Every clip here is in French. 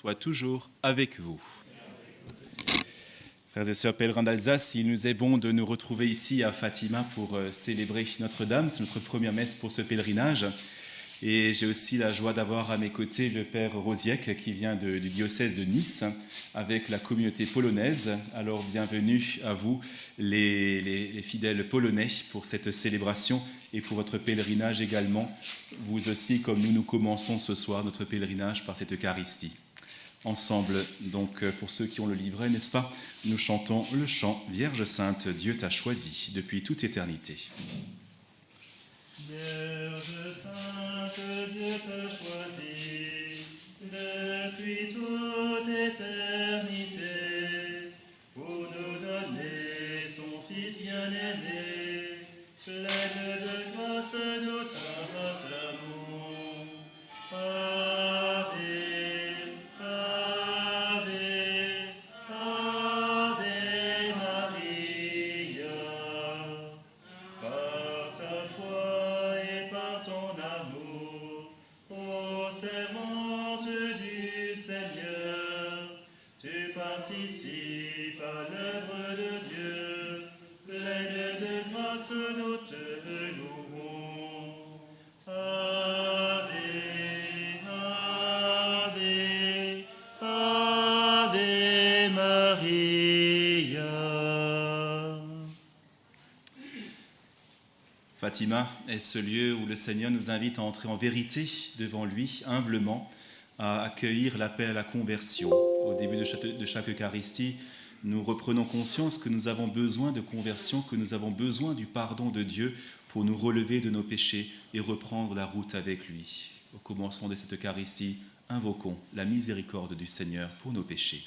soit toujours avec vous. Frères et sœurs pèlerins d'Alsace, il nous est bon de nous retrouver ici à Fatima pour célébrer Notre-Dame. C'est notre première messe pour ce pèlerinage. Et j'ai aussi la joie d'avoir à mes côtés le Père Rosiek qui vient du diocèse de Nice avec la communauté polonaise. Alors bienvenue à vous les fidèles polonais pour cette célébration et pour votre pèlerinage également. Vous aussi, comme nous commençons ce soir notre pèlerinage par cette Eucharistie. Ensemble, donc pour ceux qui ont le livret, n'est-ce pas, nous chantons le chant « Vierge Sainte, Dieu t'a choisi depuis toute éternité ». Vierge Sainte, Dieu t'a choisi depuis toute éternité pour nous donner son Fils bien-aimé, pleine de grâce nous t'acclamons. Ave, Ave, Ave Maria. Par ta foi et par ton amour, ô servante du Seigneur, tu participes à l'œuvre de Dieu, pleine de grâce nous te louons. Ave, Ave, Ave Maria. Fatima est ce lieu où le Seigneur nous invite à entrer en vérité devant lui, humblement, à accueillir l'appel à la conversion. Au début de chaque Eucharistie, nous reprenons conscience que nous avons besoin de conversion, que nous avons besoin du pardon de Dieu pour nous relever de nos péchés et reprendre la route avec lui. Au commencement de cette Eucharistie, invoquons la miséricorde du Seigneur pour nos péchés.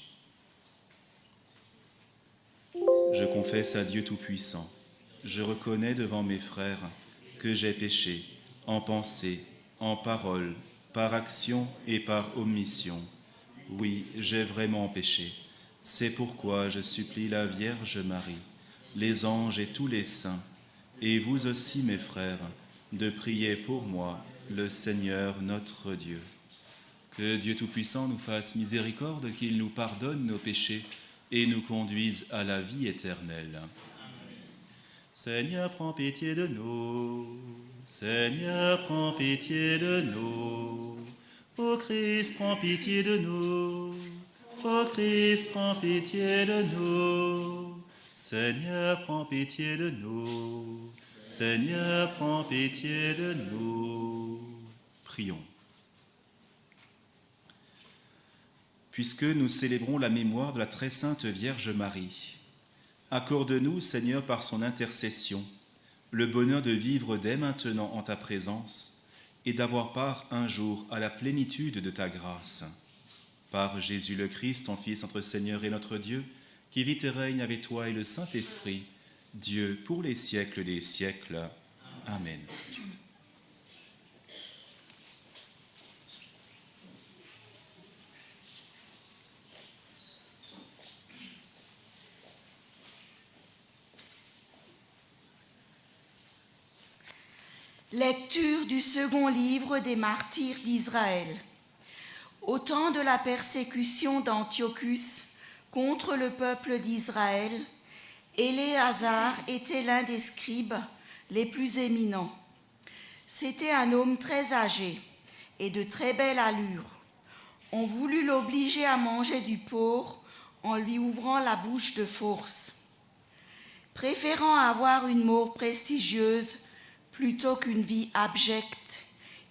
Je confesse à Dieu Tout-Puissant. Je reconnais devant mes frères que j'ai péché en pensée, en parole, par action et par omission. Oui, j'ai vraiment péché. C'est pourquoi je supplie la Vierge Marie, les anges et tous les saints, et vous aussi mes frères, de prier pour moi, le Seigneur notre Dieu. Que Dieu Tout-Puissant nous fasse miséricorde, qu'il nous pardonne nos péchés et nous conduise à la vie éternelle. Seigneur, prends pitié de nous. Seigneur, prends pitié de nous. Ô Christ, prends pitié de nous. Ô Christ, prends pitié de nous. Seigneur, prends pitié de nous. Seigneur, prends pitié de nous. Prions. Puisque nous célébrons la mémoire de la très sainte Vierge Marie, accorde-nous, Seigneur, par son intercession, le bonheur de vivre dès maintenant en ta présence et d'avoir part un jour à la plénitude de ta grâce. Par Jésus le Christ, ton Fils, notre Seigneur et notre Dieu, qui vit et règne avec toi et le Saint-Esprit, Dieu pour les siècles des siècles. Amen. Lecture du second livre des martyrs d'Israël. Au temps de la persécution d'Antiochus contre le peuple d'Israël, Éléazar était l'un des scribes les plus éminents. C'était un homme très âgé et de très belle allure. On voulut l'obliger à manger du porc en lui ouvrant la bouche de force. Préférant avoir une mort prestigieuse plutôt qu'une vie abjecte,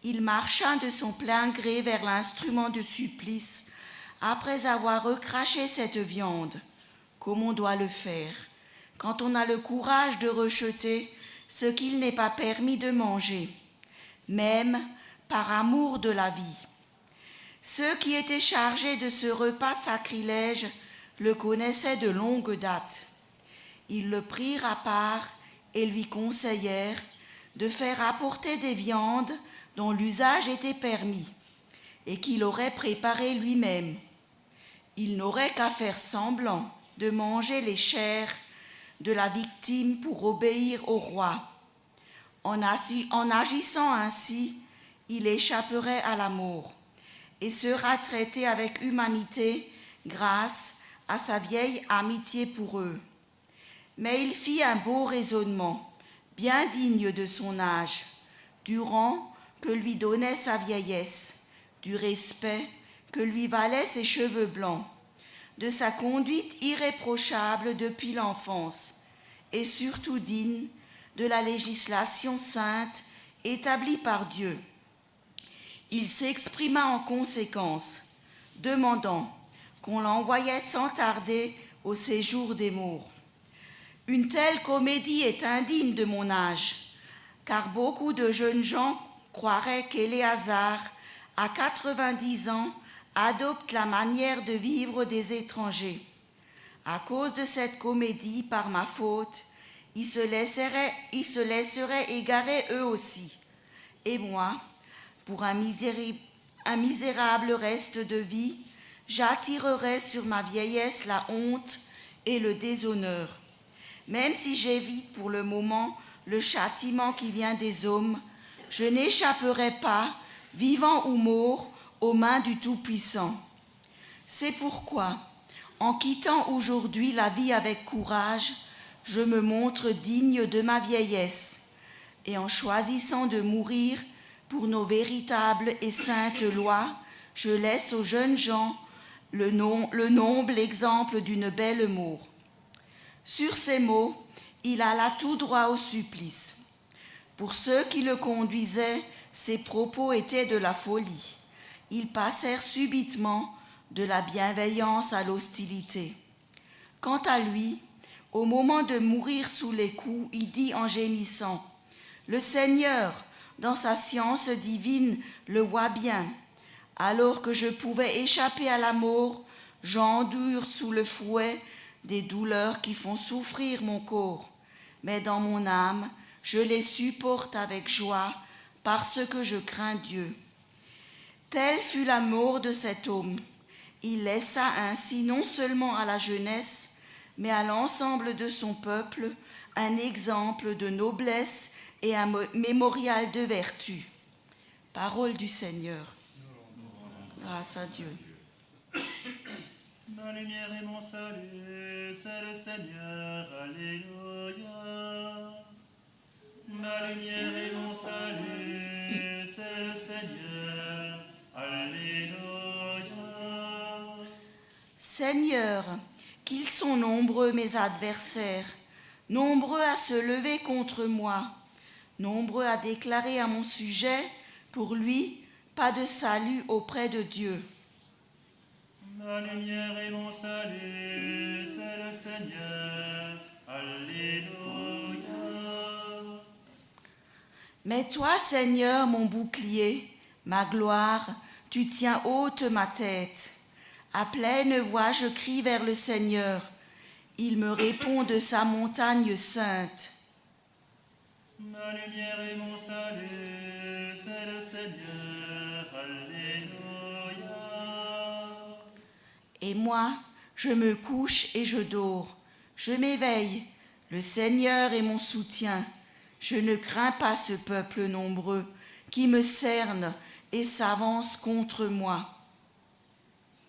il marcha de son plein gré vers l'instrument de supplice après avoir recraché cette viande, comme on doit le faire, quand on a le courage de rejeter ce qu'il n'est pas permis de manger, même par amour de la vie. Ceux qui étaient chargés de ce repas sacrilège le connaissaient de longue date. Ils le prirent à part et lui conseillèrent de faire apporter des viandes dont l'usage était permis et qu'il aurait préparé lui-même. Il n'aurait qu'à faire semblant de manger les chairs de la victime pour obéir au roi. En agissant ainsi, il échapperait à la mort. et sera traité avec humanité grâce à sa vieille amitié pour eux. Mais il fit un beau raisonnement, bien digne de son âge, du rang que lui donnait sa vieillesse, du respect que lui valaient ses cheveux blancs, de sa conduite irréprochable depuis l'enfance, et surtout digne de la législation sainte établie par Dieu. Il s'exprima en conséquence, demandant qu'on l'envoyait sans tarder au séjour des morts. Une telle comédie est indigne de mon âge, car beaucoup de jeunes gens croiraient qu'Éléazar, à 90 ans, adopte la manière de vivre des étrangers. À cause de cette comédie, par ma faute, ils se laisseraient égarer eux aussi. Et moi, pour un misérable reste de vie, j'attirerai sur ma vieillesse la honte et le déshonneur. Même si j'évite pour le moment le châtiment qui vient des hommes, je n'échapperai pas, vivant ou mort, aux mains du Tout-Puissant. C'est pourquoi, en quittant aujourd'hui la vie avec courage, je me montre digne de ma vieillesse, et en choisissant de mourir pour nos véritables et saintes lois, je laisse aux jeunes gens le noble exemple d'une belle mort. Sur ces mots, il alla tout droit au supplice. Pour ceux qui le conduisaient, ses propos étaient de la folie. Ils passèrent subitement de la bienveillance à l'hostilité. Quant à lui, au moment de mourir sous les coups, il dit en gémissant : « Le Seigneur, dans sa science divine, le voit bien. Alors que je pouvais échapper à la mort, j'endure sous le fouet des douleurs qui font souffrir mon corps. Mais dans mon âme, je les supporte avec joie parce que je crains Dieu. » Telle fut la mort de cet homme. Il laissa ainsi non seulement à la jeunesse, mais à l'ensemble de son peuple un exemple de noblesse et un mémorial de vertu. Parole du Seigneur. Grâce à Dieu. Ma lumière et mon salut, c'est le Seigneur, alléluia. Ma lumière et mon salut, c'est le Seigneur, alléluia. Seigneur, qu'ils sont nombreux mes adversaires, nombreux à se lever contre moi, nombreux à déclarer à mon sujet, pour lui, pas de salut auprès de Dieu. Ma lumière et mon salut, c'est le Seigneur, alléluia. Mais toi, Seigneur, mon bouclier, ma gloire, tu tiens haute ma tête. À pleine voix, je crie vers le Seigneur. Il me répond de sa montagne sainte. Ma lumière et mon salut, c'est le Seigneur, alléluia. Et moi, je me couche et je dors. Je m'éveille. Le Seigneur est mon soutien. Je ne crains pas ce peuple nombreux qui me cerne et s'avance contre moi.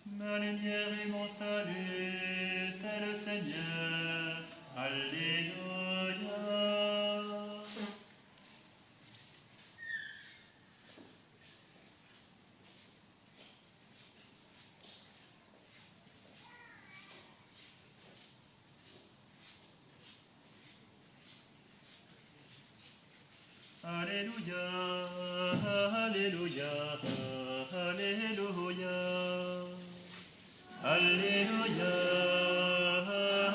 Ma lumière et mon salut, c'est le Seigneur, alléluia. Alléluia, alléluia, alléluia. Alléluia,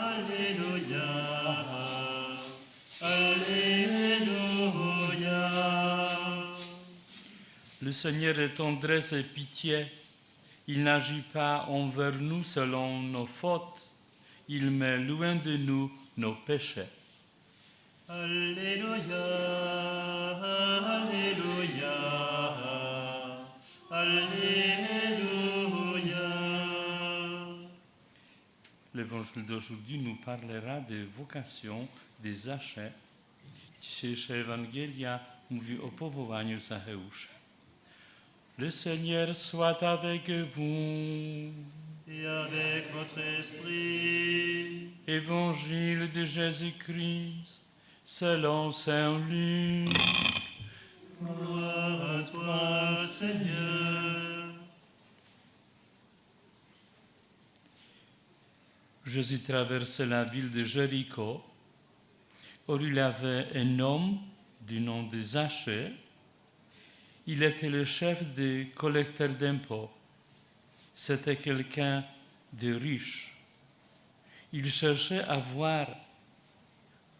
alléluia, alléluia. Le Seigneur est tendresse et pitié. Il n'agit pas envers nous selon nos fautes. Il met loin de nous nos péchés. Alléluia, alléluia, alléluia. L'évangile d'aujourd'hui nous parlera des vocations, des achats. Dzisiejsze Ewangelia mówi o powołaniu Zacheusza. Le Seigneur soit avec vous. Et avec votre esprit, Évangile de Jésus-Christ, selon saint Luc. gloire à toi, Seigneur. Jésus traversait la ville de Jéricho, où il y avait un homme du nom de Zachée. Il était le chef des collecteurs d'impôts. C'était quelqu'un de riche. Il cherchait à voir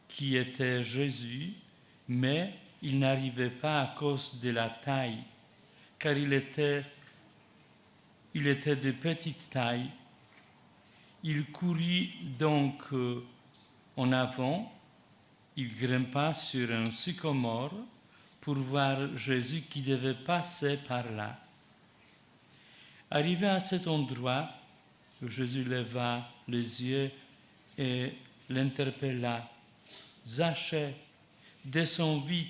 qui était Jésus, mais il n'arrivait pas à cause de la taille, car il était de petite taille. Il courut donc en avant, il grimpa sur un sycomore pour voir Jésus qui devait passer par là. Arrivé à cet endroit, Jésus leva les yeux et l'interpella. « Zachée, descends vite.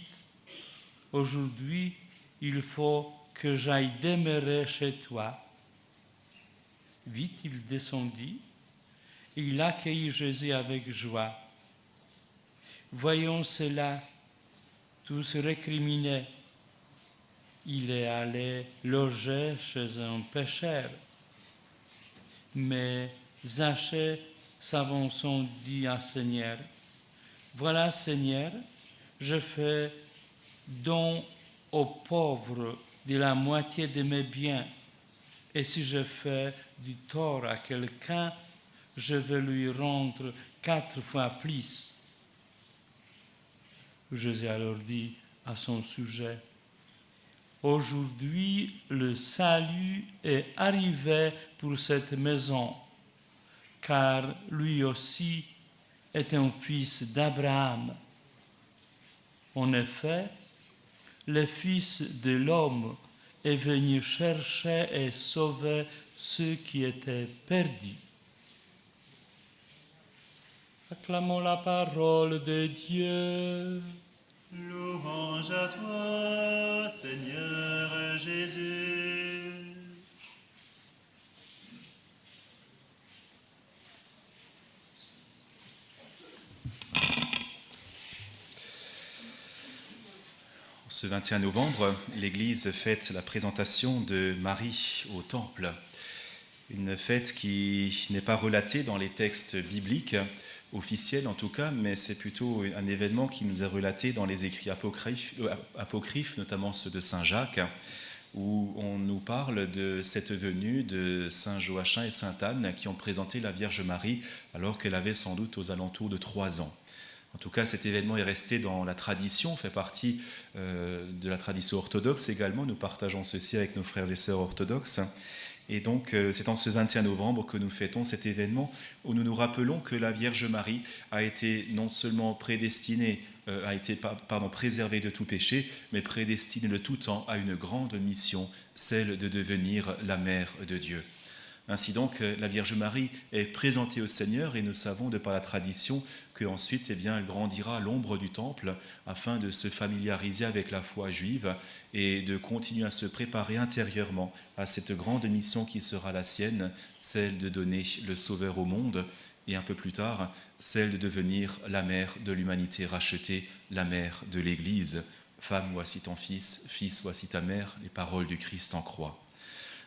Aujourd'hui, il faut que j'aille demeurer chez toi. » Vite, il descendit et il accueillit Jésus avec joie. Voyant cela, tous récriminaient. Il est allé loger chez un pécheur. Mais Zachée, s'avançant, dit à Seigneur, « Voilà, Seigneur, je fais don aux pauvres de la moitié de mes biens, et si je fais du tort à quelqu'un, je vais lui rendre 4 fois plus. » Jésus alors dit à son sujet, « Aujourd'hui, le salut est arrivé pour cette maison, car lui aussi est un fils d'Abraham. En effet, le Fils de l'homme est venu chercher et sauver ceux qui étaient perdus. » Acclamons la parole de Dieu. Louange à toi, Seigneur Jésus. Ce 21 novembre, l'Église fête la présentation de Marie au Temple. Une fête qui n'est pas relatée dans les textes bibliques, officiels en tout cas, mais c'est plutôt un événement qui nous est relaté dans les écrits apocryphes, notamment ceux de Saint Jacques, où on nous parle de cette venue de Saint Joachim et Sainte Anne qui ont présenté la Vierge Marie alors qu'elle avait sans doute aux alentours de 3 ans. En tout cas, cet événement est resté dans la tradition, fait partie de la tradition orthodoxe également. Nous partageons ceci avec nos frères et sœurs orthodoxes. Et donc, c'est en ce 21 novembre que nous fêtons cet événement où nous nous rappelons que la Vierge Marie a été non seulement préservée de tout péché, mais prédestinée de tout temps à une grande mission, celle de devenir la mère de Dieu. Ainsi donc, la Vierge Marie est présentée au Seigneur et nous savons de par la tradition qu'ensuite, elle grandira à l'ombre du temple afin de se familiariser avec la foi juive et de continuer à se préparer intérieurement à cette grande mission qui sera la sienne, celle de donner le Sauveur au monde et un peu plus tard, celle de devenir la mère de l'humanité rachetée, la mère de l'Église. Femme, voici ton fils, fils, voici ta mère, les paroles du Christ en croix.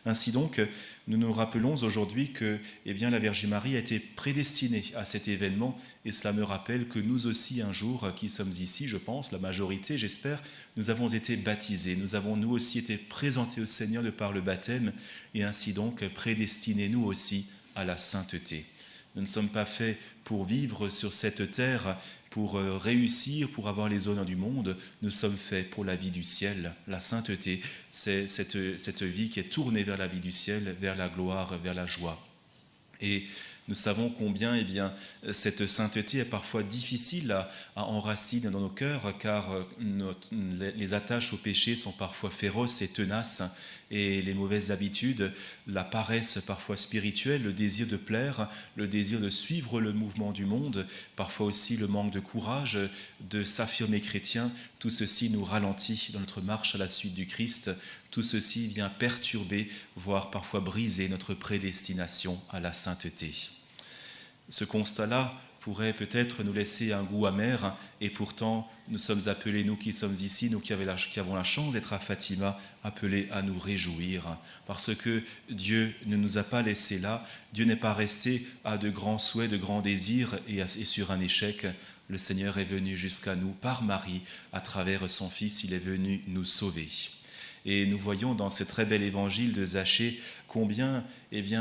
Ainsi donc, nous nous rappelons aujourd'hui que la Vierge Marie a été prédestinée à cet événement et cela me rappelle que nous aussi un jour qui sommes ici, je pense, la majorité, j'espère, nous avons été baptisés, nous avons nous aussi été présentés au Seigneur de par le baptême et ainsi donc prédestinés nous aussi à la sainteté. Nous ne sommes pas faits pour vivre sur cette terre, pour réussir, pour avoir les honneurs du monde. Nous sommes faits pour la vie du ciel. La sainteté, c'est cette vie qui est tournée vers la vie du ciel, vers la gloire, vers la joie. Et Nous savons combien cette sainteté est parfois difficile à enraciner dans nos cœurs, car les attaches au péché sont parfois féroces et tenaces, et les mauvaises habitudes, la paresse parfois spirituelle, le désir de plaire, le désir de suivre le mouvement du monde, parfois aussi le manque de courage de s'affirmer chrétien, tout ceci nous ralentit dans notre marche à la suite du Christ. Tout ceci vient perturber, voire parfois briser notre prédestination à la sainteté. Ce constat-là pourrait peut-être nous laisser un goût amer, et pourtant nous sommes appelés, nous qui sommes ici, nous qui avons la chance d'être à Fatima, appelés à nous réjouir, parce que Dieu ne nous a pas laissés là, Dieu n'est pas resté à de grands souhaits, de grands désirs et sur un échec. Le Seigneur est venu jusqu'à nous par Marie, à travers son Fils, il est venu nous sauver. Et nous voyons dans ce très bel évangile de Zachée combien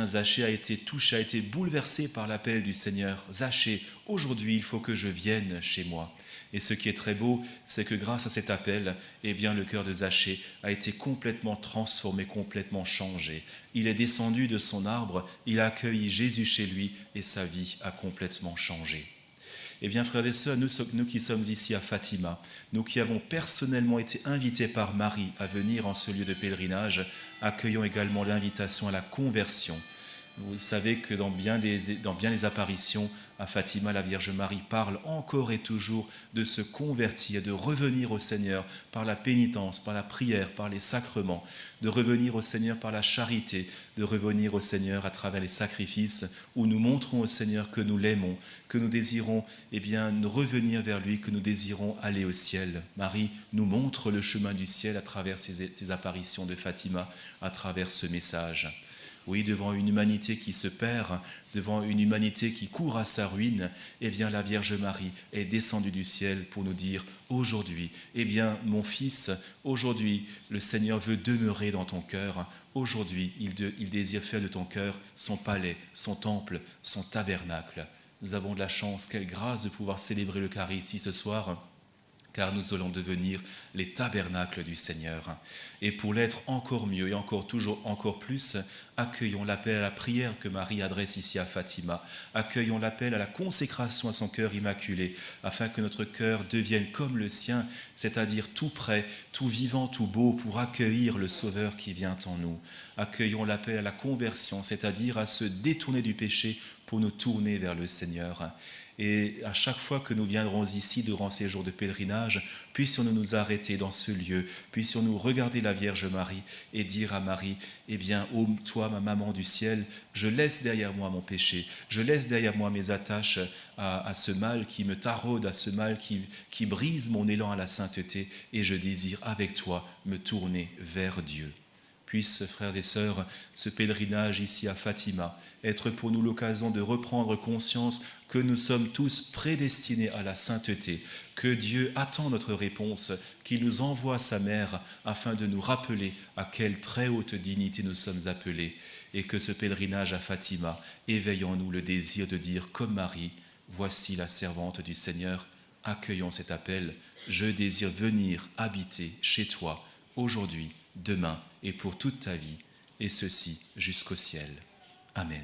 Zachée a été touché, a été bouleversé par l'appel du Seigneur. Zachée, aujourd'hui, il faut que je vienne chez moi. Et ce qui est très beau, c'est que grâce à cet appel, le cœur de Zachée a été complètement transformé, complètement changé. Il est descendu de son arbre, il a accueilli Jésus chez lui et sa vie a complètement changé. Frères et sœurs, nous qui sommes ici à Fatima, nous qui avons personnellement été invités par Marie à venir en ce lieu de pèlerinage, accueillons également l'invitation à la conversion. Vous savez que dans bien des apparitions à Fatima, la Vierge Marie parle encore et toujours de se convertir, de revenir au Seigneur par la pénitence, par la prière, par les sacrements, de revenir au Seigneur par la charité, de revenir au Seigneur à travers les sacrifices où nous montrons au Seigneur que nous l'aimons, que nous désirons revenir vers lui, que nous désirons aller au ciel. Marie nous montre le chemin du ciel à travers ces apparitions de Fatima, à travers ce message. Oui, devant une humanité qui se perd, devant une humanité qui court à sa ruine, la Vierge Marie est descendue du ciel pour nous dire aujourd'hui, mon fils, aujourd'hui, le Seigneur veut demeurer dans ton cœur. Aujourd'hui, il désire faire de ton cœur son palais, son temple, son tabernacle. Nous avons de la chance, quelle grâce de pouvoir célébrer l'Eucharistie ici ce soir, car nous allons devenir les tabernacles du Seigneur. Et pour l'être encore mieux et encore plus, accueillons l'appel à la prière que Marie adresse ici à Fatima. Accueillons l'appel à la consécration à son cœur immaculé, afin que notre cœur devienne comme le sien, c'est-à-dire tout prêt, tout vivant, tout beau, pour accueillir le Sauveur qui vient en nous. Accueillons l'appel à la conversion, c'est-à-dire à se détourner du péché pour nous tourner vers le Seigneur. Et à chaque fois que nous viendrons ici durant ces jours de pèlerinage, puissions-nous nous arrêter dans ce lieu, puissions-nous regarder la Vierge Marie et dire à Marie, ô toi, ma maman du ciel, je laisse derrière moi mon péché, je laisse derrière moi mes attaches à ce mal qui me taraude, à ce mal qui brise mon élan à la sainteté, et je désire avec toi me tourner vers Dieu. Puisse, frères et sœurs, ce pèlerinage ici à Fatima être pour nous l'occasion de reprendre conscience que nous sommes tous prédestinés à la sainteté, que Dieu attend notre réponse, qu'il nous envoie sa mère afin de nous rappeler à quelle très haute dignité nous sommes appelés, et que ce pèlerinage à Fatima éveille en nous le désir de dire comme Marie, voici la servante du Seigneur, accueillons cet appel, je désire venir habiter chez toi aujourd'hui, demain et pour toute ta vie, et ceci jusqu'au ciel. Amen.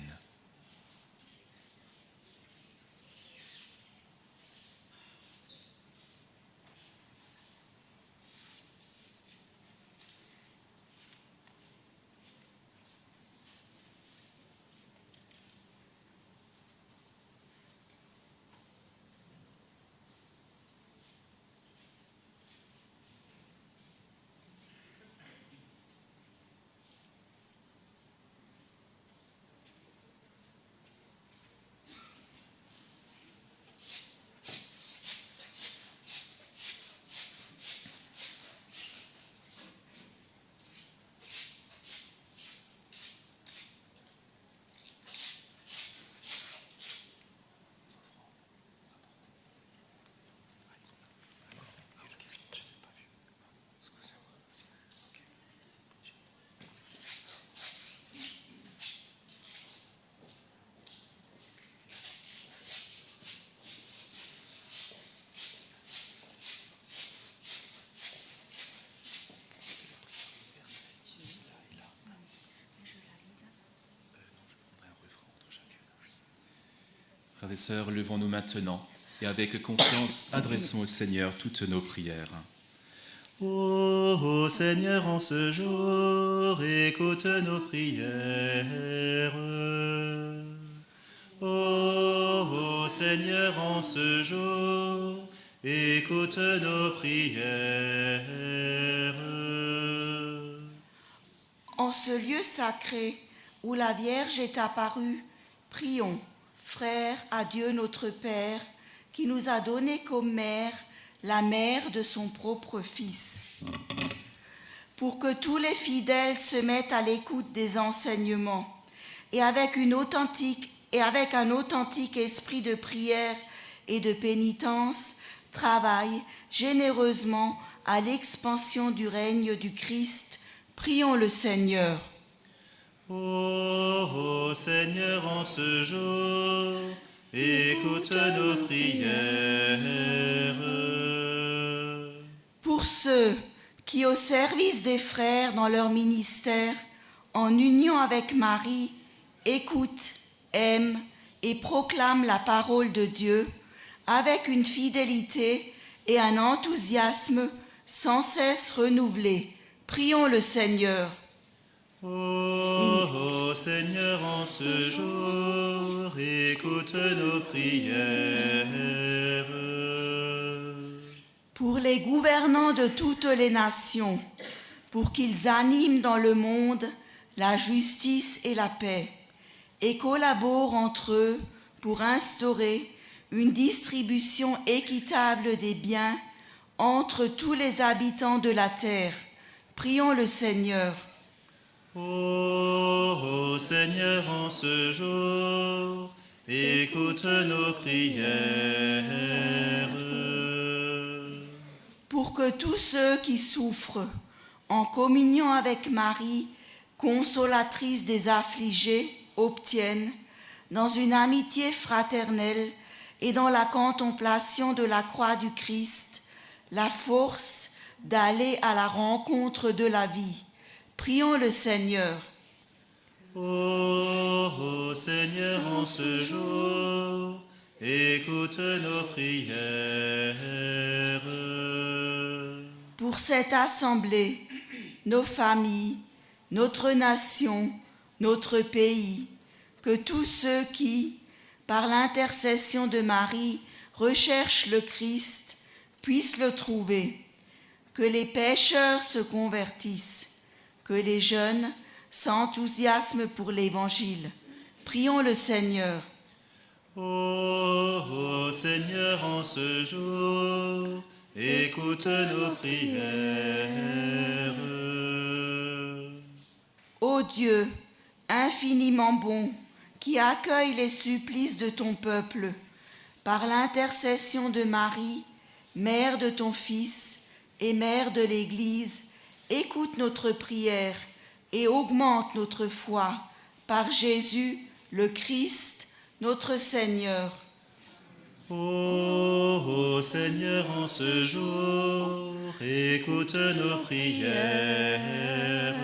et sœurs, levons-nous maintenant et avec confiance, adressons au Seigneur toutes nos prières. Ô Seigneur, en ce jour, écoute nos prières. Ô Seigneur, en ce jour, écoute nos prières. En ce lieu sacré où la Vierge est apparue, prions, frères, à Dieu notre Père, qui nous a donné comme mère la mère de son propre Fils. Pour que tous les fidèles se mettent à l'écoute des enseignements et avec un authentique esprit de prière et de pénitence, travaillent généreusement à l'expansion du règne du Christ, prions le Seigneur. Ô Seigneur, en ce jour, écoute nos prières. Pour ceux qui, au service des frères dans leur ministère, en union avec Marie, écoutent, aiment et proclament la parole de Dieu avec une fidélité et un enthousiasme sans cesse renouvelés, prions le Seigneur. Ô Seigneur, en ce jour, écoute nos prières. Pour les gouvernants de toutes les nations, pour qu'ils animent dans le monde la justice et la paix, et collaborent entre eux pour instaurer une distribution équitable des biens entre tous les habitants de la terre. Prions le Seigneur. Ô Seigneur, en ce jour, écoute nos prières. Pour que tous ceux qui souffrent, en communion avec Marie, consolatrice des affligés, obtiennent, dans une amitié fraternelle et dans la contemplation de la croix du Christ, la force d'aller à la rencontre de la vie. Prions le Seigneur. Ô Seigneur, en ce jour, écoute nos prières. Pour cette assemblée, nos familles, notre nation, notre pays, que tous ceux qui, par l'intercession de Marie, recherchent le Christ, puissent le trouver, que les pécheurs se convertissent, que les jeunes s'enthousiasment pour l'Évangile. Prions le Seigneur. Ô Seigneur, en ce jour, écoute nos prières. Ô Dieu, infiniment bon, qui accueille les supplices de ton peuple, par l'intercession de Marie, mère de ton Fils et mère de l'Église, écoute notre prière et augmente notre foi par Jésus, le Christ, notre Seigneur. Ô Seigneur, en ce jour, écoute nos prières.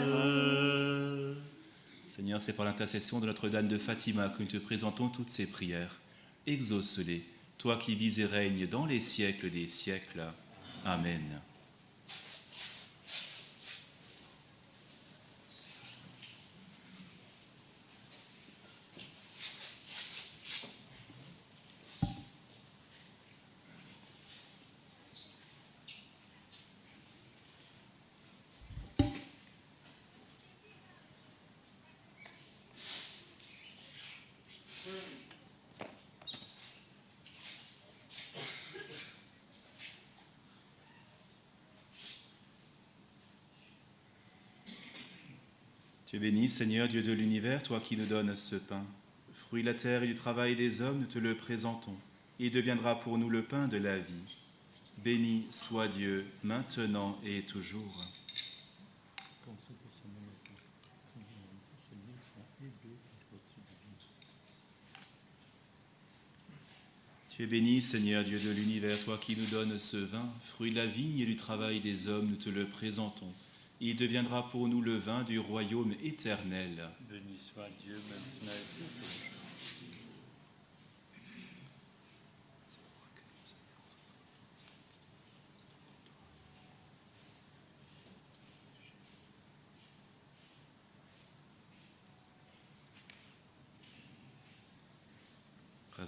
Seigneur, c'est par l'intercession de Notre-Dame de Fatima que nous te présentons toutes ces prières. Exauce-les, toi qui vis et règnes dans les siècles des siècles. Amen. Tu es béni, Seigneur, Dieu de l'univers, toi qui nous donnes ce pain. Fruit de la terre et du travail des hommes, nous te le présentons. Il deviendra pour nous le pain de la vie. Béni soit Dieu, maintenant et toujours. Tu es béni, Seigneur, Dieu de l'univers, toi qui nous donnes ce vin, fruit de la vigne et du travail des hommes, nous te le présentons. Il deviendra pour nous le vin du royaume éternel. Béni soit Dieu maintenant et toujours.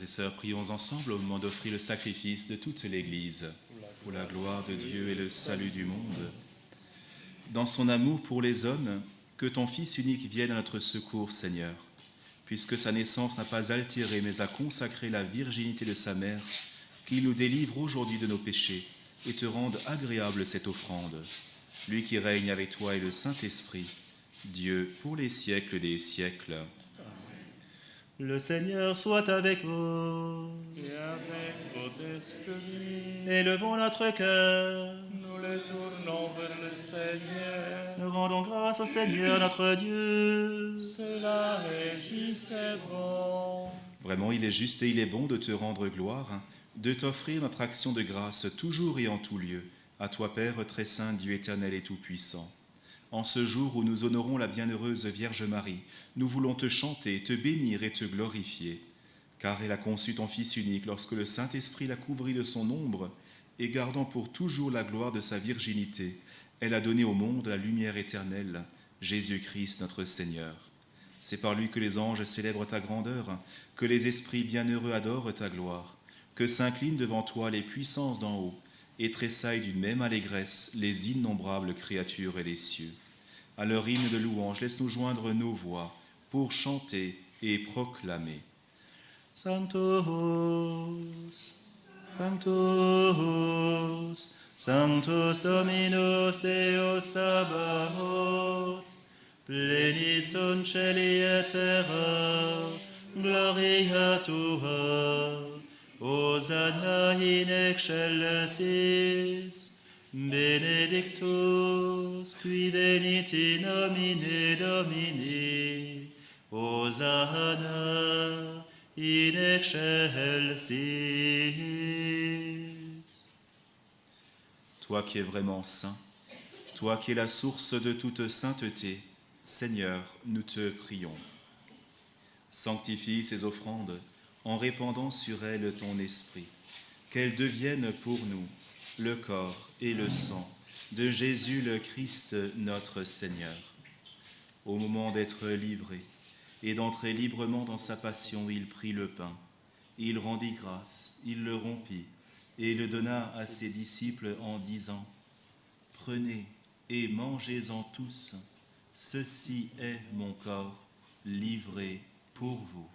Frères et sœurs, prions ensemble au moment d'offrir le sacrifice de toute l'Église, pour la gloire de Dieu et le salut du monde. Dans son amour pour les hommes, que ton Fils unique vienne à notre secours, Seigneur, puisque sa naissance n'a pas altéré, mais a consacré la virginité de sa mère, qu'il nous délivre aujourd'hui de nos péchés et te rende agréable cette offrande. Lui qui règne avec toi et le Saint-Esprit, Dieu pour les siècles des siècles. Le Seigneur soit avec vous. Et avec votre esprit, Élevons notre cœur. nous le tournons vers le Seigneur. Nous rendons grâce au Seigneur notre Dieu. Cela est juste et bon. Vraiment, il est juste et il est bon de te rendre gloire, de t'offrir notre action de grâce toujours et en tout lieu, à toi Père très saint, Dieu éternel et tout-puissant. En ce jour où nous honorons la bienheureuse Vierge Marie, nous voulons te chanter, te bénir et te glorifier, car elle a conçu ton Fils unique lorsque le Saint-Esprit l'a couvri de son ombre, et gardant pour toujours la gloire de sa virginité, elle a donné au monde la lumière éternelle, Jésus-Christ notre Seigneur. C'est par lui que les anges célèbrent ta grandeur, que les esprits bienheureux adorent ta gloire, que s'inclinent devant toi les puissances d'en haut, et tressaillent d'une même allégresse les innombrables créatures des cieux. À leur hymne de louange, laisse-nous joindre nos voix pour chanter et proclamer. Sanctus, Sanctus, Sanctus Dominus Deus Sabaoth, pleni sunt celi et terra, gloria tua, Hosanna in excelsis, benedictus qui venit in nomine Domini, Hosanna in excelsis. Toi qui es vraiment saint, toi qui es la source de toute sainteté, Seigneur, nous te prions. Sanctifie ces offrandes en répandant sur elles ton esprit, qu'elles deviennent pour nous le corps et le sang de Jésus le Christ notre Seigneur. Au moment d'être livré et d'entrer librement dans sa passion, il prit le pain, il rendit grâce, il le rompit et le donna à ses disciples en disant : « Prenez et mangez-en tous, ceci est mon corps livré pour vous. »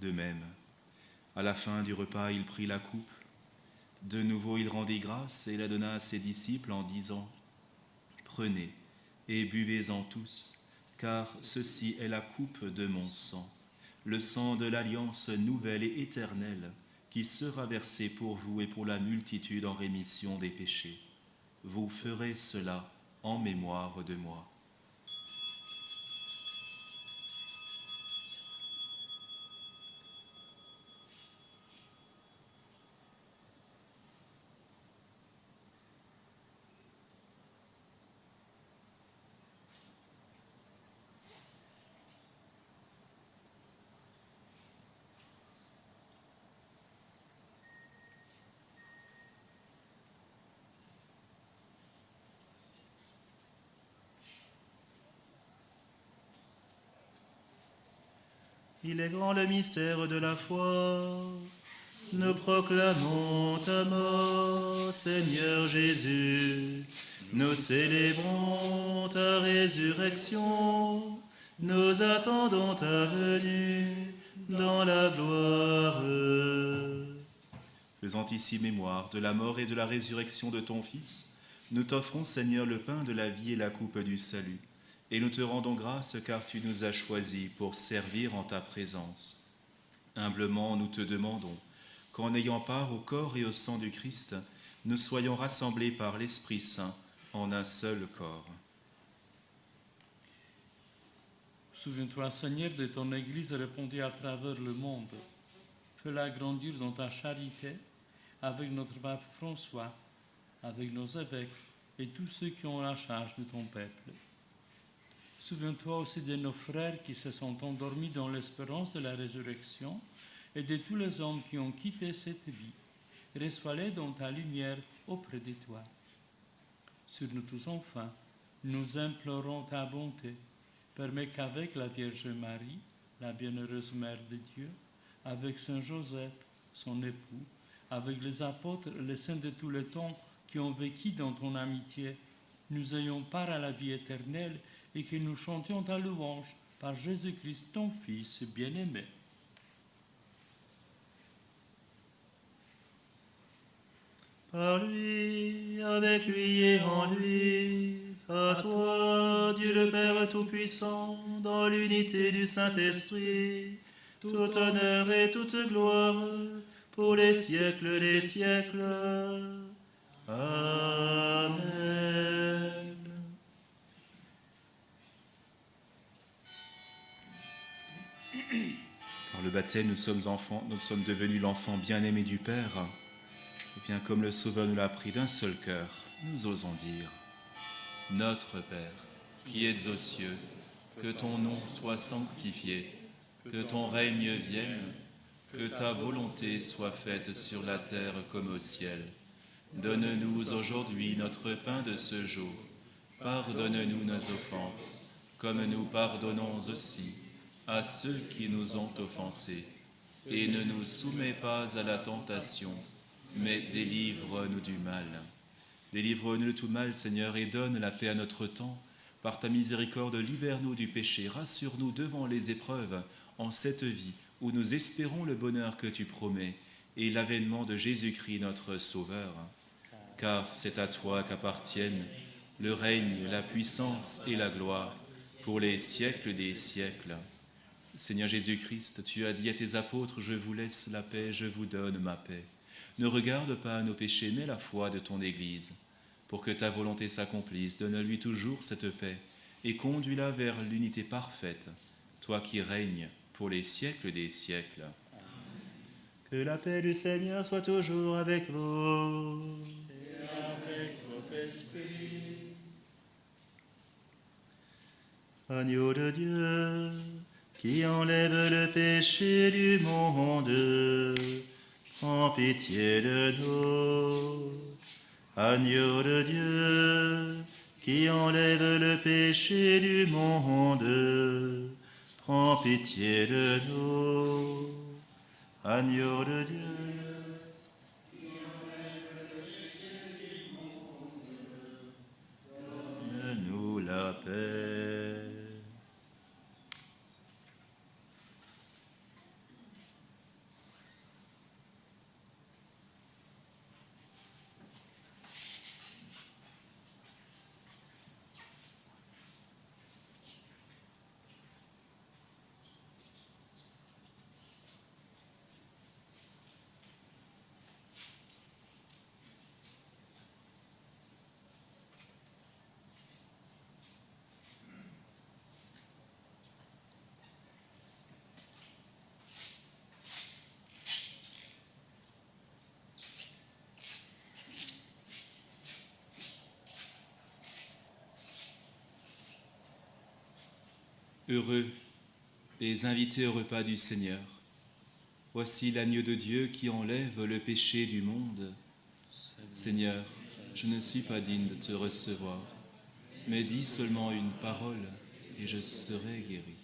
De même, à la fin du repas, il prit la coupe. De nouveau, il rendit grâce et la donna à ses disciples en disant : « Prenez et buvez-en tous, car ceci est la coupe de mon sang, le sang de l'alliance nouvelle et éternelle, qui sera versé pour vous et pour la multitude en rémission des péchés. Vous ferez cela en mémoire de moi. » Il est grand le mystère de la foi. Nous proclamons ta mort, Seigneur Jésus. Nous célébrons ta résurrection. Nous attendons ta venue dans la gloire. Faisant ici mémoire de la mort et de la résurrection de ton Fils, nous t'offrons, Seigneur, le pain de la vie et la coupe du salut. Et nous te rendons grâce car tu nous as choisis pour servir en ta présence. Humblement, nous te demandons qu'en ayant part au corps et au sang du Christ, nous soyons rassemblés par l'Esprit Saint en un seul corps. Souviens-toi, Seigneur, de ton Église répandue à travers le monde. Fais-la grandir dans ta charité, avec notre pape François, avec nos évêques et tous ceux qui ont la charge de ton peuple. Souviens-toi aussi de nos frères qui se sont endormis dans l'espérance de la résurrection et de tous les hommes qui ont quitté cette vie. Reçois-les dans ta lumière auprès de toi. Sur nous tous enfin, nous implorons ta bonté. Permets qu'avec la Vierge Marie, la bienheureuse Mère de Dieu, avec Saint Joseph, son époux, avec les apôtres et les saints de tous les temps qui ont vécu dans ton amitié, nous ayons part à la vie éternelle et que nous chantions ta louange par Jésus-Christ, ton Fils bien-aimé. Par lui, avec lui et en lui, à toi, Dieu le Père Tout-Puissant, dans l'unité du Saint-Esprit, tout honneur et toute gloire, pour les siècles des siècles. Amen. Par le baptême, nous sommes devenus l'enfant bien-aimé du Père. Et bien comme le Sauveur nous l'a appris d'un seul cœur, nous osons dire: Notre Père, qui es aux cieux, que ton nom soit sanctifié, que ton règne vienne, que ta volonté soit faite sur la terre comme au ciel. Donne-nous aujourd'hui notre pain de ce jour. Pardonne-nous nos offenses, comme nous pardonnons aussi à ceux qui nous ont offensés. Et ne nous soumets pas à la tentation, mais délivre-nous du mal. Délivre-nous de tout mal, Seigneur, et donne la paix à notre temps. Par ta miséricorde, libère-nous du péché, rassure-nous devant les épreuves en cette vie où nous espérons le bonheur que tu promets et l'avènement de Jésus-Christ, notre Sauveur. Car c'est à toi qu'appartiennent le règne, la puissance et la gloire pour les siècles des siècles. Seigneur Jésus-Christ, tu as dit à tes apôtres: je vous laisse la paix, je vous donne ma paix. Ne regarde pas nos péchés, mais la foi de ton Église. Pour que ta volonté s'accomplisse, donne-lui toujours cette paix et conduis-la vers l'unité parfaite, toi qui règnes pour les siècles des siècles. Que la paix du Seigneur soit toujours avec vous. Et avec votre esprit. Agneau de Dieu, qui enlève le péché du monde, prends pitié de nous. Agneau de Dieu, qui enlève le péché du monde, prends pitié de nous. Agneau de Dieu, qui enlève le péché du monde, donne-nous la paix. Heureux les invités au repas du Seigneur. Voici l'agneau de Dieu qui enlève le péché du monde. Seigneur, je ne suis pas digne de te recevoir, mais dis seulement une parole et je serai guéri.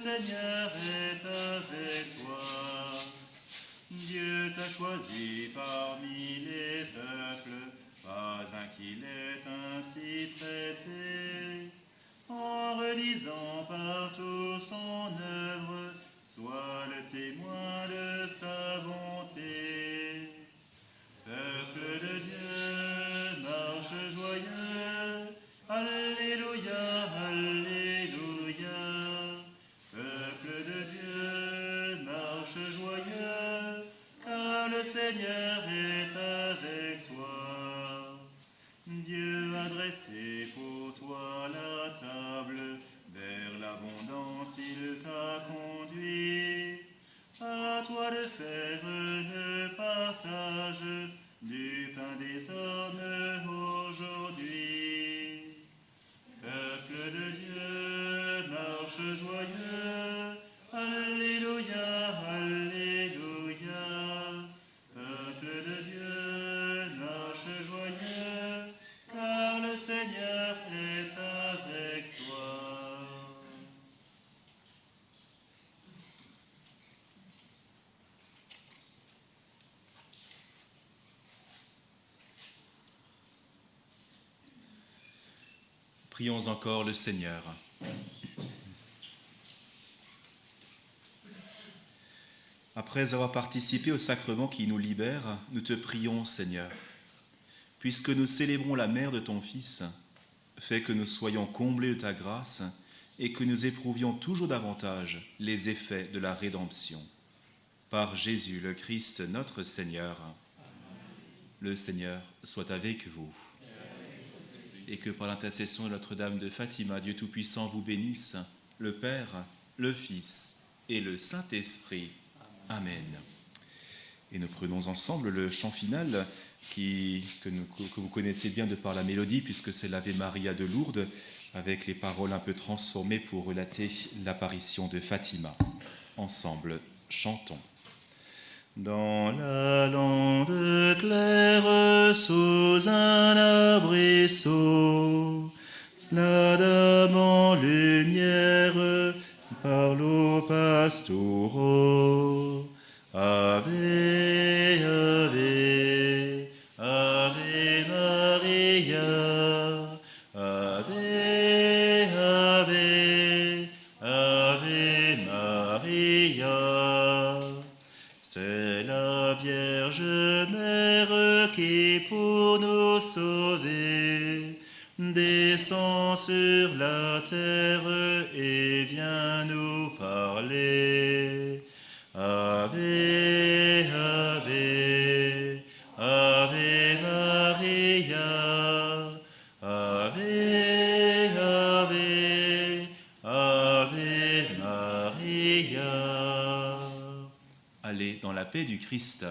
Seigneur est avec toi. Dieu t'a choisi parmi les peuples, pas un qui l'ait ainsi traité. En relisant partout son œuvre, sois le témoin de sa bonté. Peuple de Dieu, marche joyeux, Alléluia, Alléluia. Peuple de Dieu, marche joyeux, car le Seigneur est avec toi. Dieu a dressé pour toi la table, vers l'abondance il t'a conduit. À toi de faire le partage du pain des hommes aujourd'hui. Peuple de Dieu, marche joyeux, Alléluia, Alléluia. Peuple de Dieu, marche joyeux, car le Seigneur est avec toi. Prions encore le Seigneur. Après avoir participé au sacrement qui nous libère, nous te prions, Seigneur. Puisque nous célébrons la mère de ton Fils, fais que nous soyons comblés de ta grâce et que nous éprouvions toujours davantage les effets de la rédemption. Par Jésus le Christ, notre Seigneur. Le Seigneur soit avec vous. Et que par l'intercession de Notre-Dame de Fatima, Dieu Tout-Puissant vous bénisse, le Père, le Fils et le Saint-Esprit. Amen. Et nous prenons ensemble le chant final que vous connaissez bien de par la mélodie, puisque c'est l'Ave Maria de Lourdes, avec les paroles un peu transformées pour relater l'apparition de Fatima. Ensemble, chantons. Dans la lande claire, sous un arbrisseau, la dame en lumière parle aux pastoraux. Ave, Ave, Ave Maria, Ave, Ave, Ave Maria. C'est la Vierge Mère qui, pour nous sauver, descend sur la terre et vient nous parler. Ave, Ave, Ave Maria, Ave, Ave, Ave Maria. Allez dans la paix du Christ.